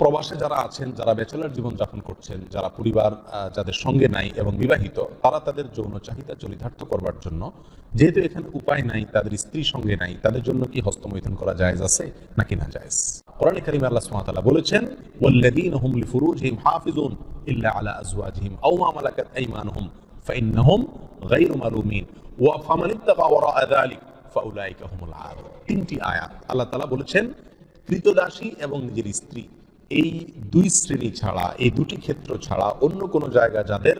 প্রবাসে যারা আছেন, যারা ব্যাচেলর জীবন যাপন করছেন, যারা পরিবার যাদের সঙ্গে নাই এবং বিবাহিত, তারা তাদের যৌন চাহিদা চরিতার্থ করবার জন্য, যেহেতু এখানে উপায় নাই, তাদের স্ত্রী সঙ্গে নাই, তাদের জন্য কি হস্তমৈথুন করা জায়েজ আছে নাকি না জায়েজ? কোরআনে কারিমে আল্লাহ সুবহানাহু ওয়া তাআলা বলেছেন, ওয়াল্লাযীনা হুম লিফুরুজিহিম হাফিজুন ইল্লা আলা আজওয়াজিহিম আও মা মালাকাত আইমানুহুম ফাইন্নাহুম গায়রু মালুমিন ওয়া ফামান ইত্তাকা ওয়ারা'a যালিক ফাউলাইকা হুমুল আদুন। তিনটি আয়াত আল্লাহ তাআলা বলেছেন, কৃতদাসী এবং নিজের স্ত্রী, এই দুই শ্রেণী ছাড়া, এই দুটি ক্ষেত্র ছাড়া অন্য কোনো জায়গা যাদের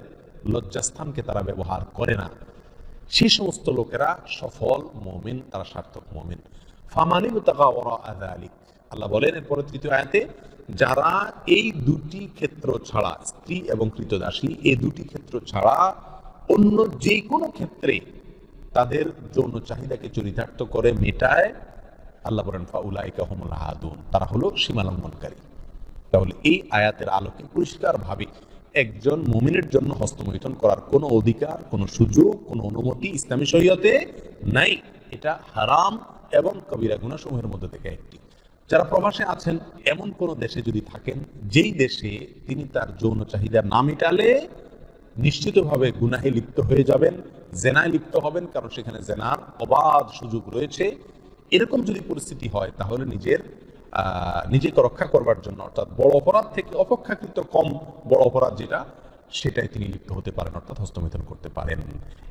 লজ্জাস্থানকে তারা ব্যবহার করে না, সেই সমস্ত লোকেরা সফল মুমিন, তারা সার্থক মুমিন। ফামান ইবতাগা ওয়ারা'a যালিক, আল্লাহ বলেন এরপরে তৃতীয় আয়াতে, যারা এই দুটি ক্ষেত্র ছাড়া, স্ত্রী এবং কৃতদাসী, এই দুটি ক্ষেত্র ছাড়া অন্য যে কোনো ক্ষেত্রে তাদের যৌন চাহিদাকে চরিতার্থ করে মেটায়, আল্লাহ বলেন ফাউলাইকা হুমুল আদুন, তারা হলো সীমালঙ্ঘনকারী। তাহলে এই আয়াতের আলোকে পরিষ্কারভাবে একজন মুমিনের জন্য হস্তমৈথুন করার কোনো অধিকার, কোনো সুযোগ, কোনো অনুমতি ইসলামী শরীয়তে নাই। এটা হারাম এবং কবিরা গুনাহসমূহের মধ্যে থেকে একটি। যারা প্রবাসে আছেন, এমন কোনো দেশে যদি থাকেন যেই দেশে তিনি তার যৌন চাহিদা না মেটালে নিশ্চিতভাবে গুনাহে লিপ্ত হয়ে যাবেন, জেনায় লিপ্ত হবেন, কারণ সেখানে জেনার অবাধ সুযোগ রয়েছে, এরকম যদি পরিস্থিতি হয়, তাহলে নিজেকে রক্ষা করবার জন্য, অর্থাৎ বড় অপরাধ থেকে অপেক্ষাকৃত কম বড় অপরাধ যেটা, সেটাই তিনি লিপ্ত হতে পারেন, অর্থাৎ হস্তমৈথুন করতে পারেন।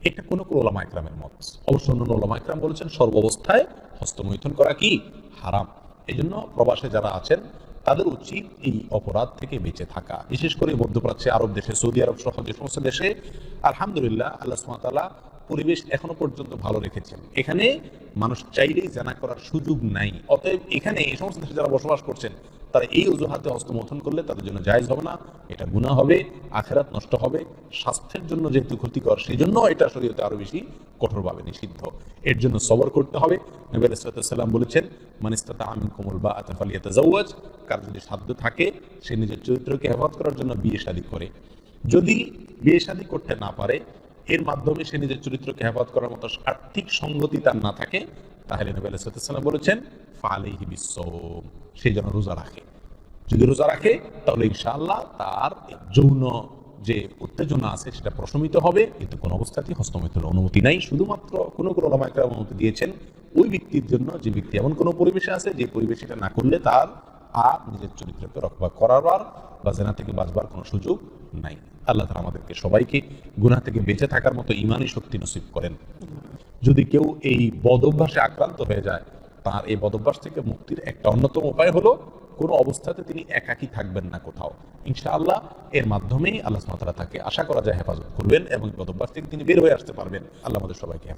এটা কোনো ওলামা ইকরামের মত। অবশ্য অন্য ওলামা ইকরাম বলেছেন সর্বাবস্থায় হস্তমৈথুন করা কি হারাম। এই জন্য প্রবাসে যারা আছেন তাদের উচিত এই অপরাধ থেকে বেঁচে থাকা। বিশেষ করে মধ্যপ্রাচ্যে, আরব দেশে, সৌদি আরব সহ যে সমস্ত দেশে আলহামদুলিল্লাহ আল্লাহ সুবহানাহু ওয়া তাআলা পরিবেশ এখনো পর্যন্ত ভালো রেখেছেন, এখানে মানুষ চাইলেই জানা করার সুযোগ নাই। অতএব এখানে এই সমস্ত দেশে যারা বসবাস করছেন, তারা এই অজুহাতে হস্তমৈথুন করলে তাদের জন্য জায়েজ হবে না, এটা গুনাহ হবে, আখিরাত নষ্ট হবে, স্বাস্থ্যের জন্য যেহেতু ক্ষতিকর, সেই জন্য এটা শরীয়তে আরো বেশি কঠোরভাবে নিষিদ্ধ। এর জন্য সবর করতে হবে। নবী আলাইহিস সালাম বলেছেন, মান ইসতাতাআ মিনকুমুল বাআতা ফালিয়াতাজাওয়াজ, কার যদি সাধ্য থাকে সে নিজের চরিত্রকে হেফাজত করার জন্য বিয়ে শাদী করে। যদি বিয়ে শাদী করতে না পারে, এর মাধ্যমে সে নিজের চরিত্রকে হেফাজত করার মতো আর্থিক সঙ্গতি তার না থাকে, তাহলে নবী আলাইহিস সালাম বলেছেন ফালাইহি বিসসাওম, সে যেন রোজা রাখে। যদি রোজা রাখে তাহলে ইনশাআল্লাহ তার যৌন যে উত্তেজনা আছে সেটা প্রশমিত হবে, কিন্তু কোন অবস্থাতেই হস্তমৈথুনের অনুমতি নাই। শুধুমাত্র কোনো ওলামা ইকরাম অনুমতি দিয়েছেন ওই ব্যক্তির জন্য যে ব্যক্তি এমন কোনো পরিবেশে আছে যে পরিবেশ এটা না করলে তার আর নিজের চরিত্রকে রক্ষা করার বা জেনা থেকে বাঁচবার কোনো সুযোগ নাই। আল্লাহ তাআলা আমাদেরকে সবাইকে গুনাহ থেকে বেঁচে থাকার মতো ঈমানী শক্তি নসিব করেন। যদি কেউ এই বদ অভ্যাসে আক্রান্ত হয়ে যায়, তার এই বদ অভ্যাস থেকে মুক্তির একটা অন্যতম উপায় হলো কোনো অবস্থাতে তিনি একাকী থাকবেন না কোথাও। ইনশাআল্লাহ এর মাধ্যমেই আল্লাহ সুবহানাহু ওয়া তাআলা তাকে আশা করা যায় হেফাজত করবেন এবং বদ অভ্যাস থেকে তিনি বের হয়ে আসতে পারবেন। আল্লাহ আমাদের সবাইকে